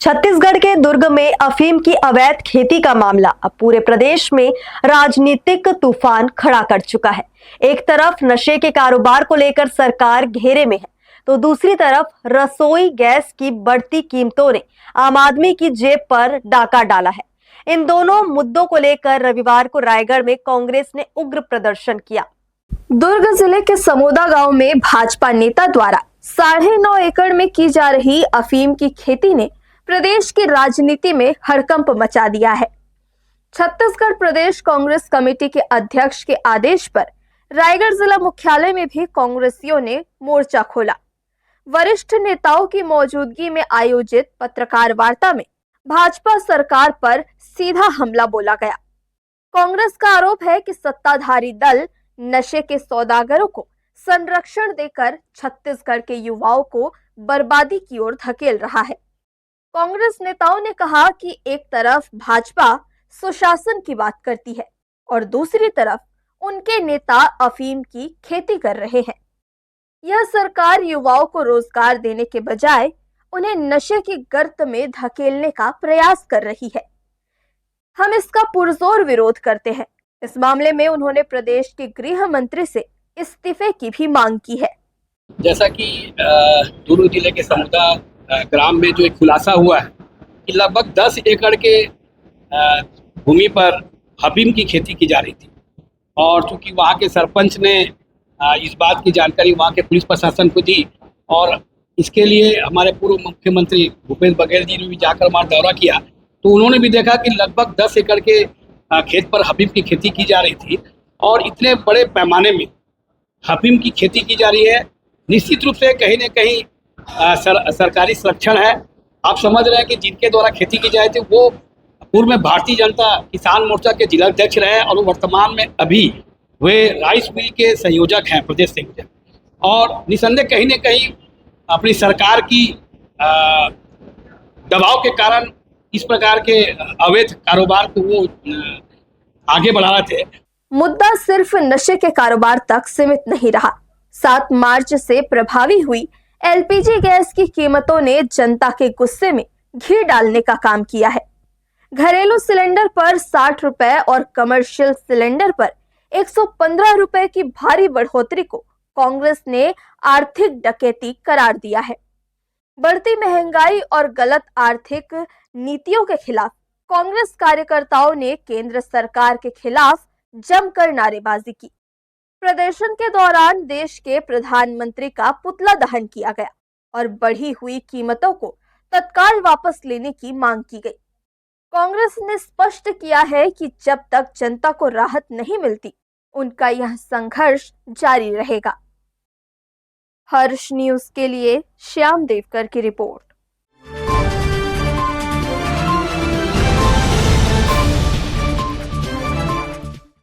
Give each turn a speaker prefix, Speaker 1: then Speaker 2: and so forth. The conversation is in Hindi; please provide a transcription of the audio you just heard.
Speaker 1: छत्तीसगढ़ के दुर्ग में अफीम की अवैध खेती का मामला अब पूरे प्रदेश में राजनीतिक तूफान खड़ा कर चुका है। एक तरफ नशे के कारोबार को लेकर सरकार घेरे में है, तो दूसरी तरफ रसोई गैस की बढ़ती कीमतों ने आम आदमी की जेब पर डाका डाला है। इन दोनों मुद्दों को लेकर रविवार को रायगढ़ में कांग्रेस ने उग्र प्रदर्शन किया। दुर्ग जिले के समोदा गांव में भाजपा नेता द्वारा 9.5 एकड़ में की जा रही अफीम की खेती ने प्रदेश की राजनीति में हड़कंप मचा दिया है। छत्तीसगढ़ प्रदेश कांग्रेस कमेटी के अध्यक्ष के आदेश पर रायगढ़ जिला मुख्यालय में भी कांग्रेसियों ने मोर्चा खोला। वरिष्ठ नेताओं की मौजूदगी में आयोजित पत्रकार वार्ता में भाजपा सरकार पर सीधा हमला बोला गया। कांग्रेस का आरोप है कि सत्ताधारी दल नशे के सौदागरों को संरक्षण देकर छत्तीसगढ़ के युवाओं को बर्बादी की ओर धकेल रहा है। कांग्रेस नेताओं ने कहा कि एक तरफ भाजपा सुशासन की बात करती है और दूसरी तरफ उनके नेता अफीम की खेती कर रहे हैं। यह सरकार युवाओं को रोजगार देने के बजाय उन्हें नशे की गर्त में धकेलने का प्रयास कर रही है। हम इसका पुरजोर विरोध करते हैं। इस मामले में उन्होंने प्रदेश के गृह मंत्री से इस्तीफे की भी मांग की है।
Speaker 2: जैसा कि दुर्ग जिले के समोदा ग्राम में जो एक खुलासा हुआ है कि लगभग 10 एकड़ के भूमि पर अफीम की खेती की जा रही थी और चूंकि वहाँ के सरपंच ने इस बात की जानकारी वहाँ के पुलिस प्रशासन को दी और इसके लिए हमारे पूर्व मुख्यमंत्री भूपेश बघेल जी ने भी जाकर वहाँ दौरा किया, तो उन्होंने भी देखा कि लगभग 10 एकड़ के खेत पर अफीम की खेती की जा रही थी और इतने बड़े पैमाने में अफीम की खेती की जा रही है। निश्चित रूप से कहीं न कहीं सरकारी संरक्षण है। आप समझ रहे हैं कि जिनके द्वारा खेती की जाए थी वो पूर्व में भारतीय जनता किसान मोर्चा के जिला अध्यक्ष रहे और वर्तमान में अभी वे राइस मिल के संयोजक हैं, प्रदेश संयोजक, और निसंदेह कहीं न कहीं अपनी सरकार की दबाव के कारण इस प्रकार के अवैध कारोबार को वो आगे बढ़ा रहे थे।
Speaker 1: मुद्दा सिर्फ नशे के कारोबार तक सीमित नहीं रहा। 7 मार्च से प्रभावी हुई एलपीजी गैस की कीमतों ने जनता के गुस्से में घी डालने का काम किया है। घरेलू सिलेंडर पर 60 रुपए और कमर्शियल सिलेंडर पर 115 रुपए की भारी बढ़ोतरी को कांग्रेस ने आर्थिक डकैती करार दिया है। बढ़ती महंगाई और गलत आर्थिक नीतियों के खिलाफ कांग्रेस कार्यकर्ताओं ने केंद्र सरकार के खिलाफ जमकर नारेबाजी की। प्रदर्शन के दौरान देश के प्रधानमंत्री का पुतला दहन किया गया और बढ़ी हुई कीमतों को तत्काल वापस लेने की मांग की गई। कांग्रेस ने स्पष्ट किया है कि जब तक जनता को राहत नहीं मिलती, उनका यह संघर्ष जारी रहेगा। हर्ष न्यूज के लिए श्याम देवकर की रिपोर्ट।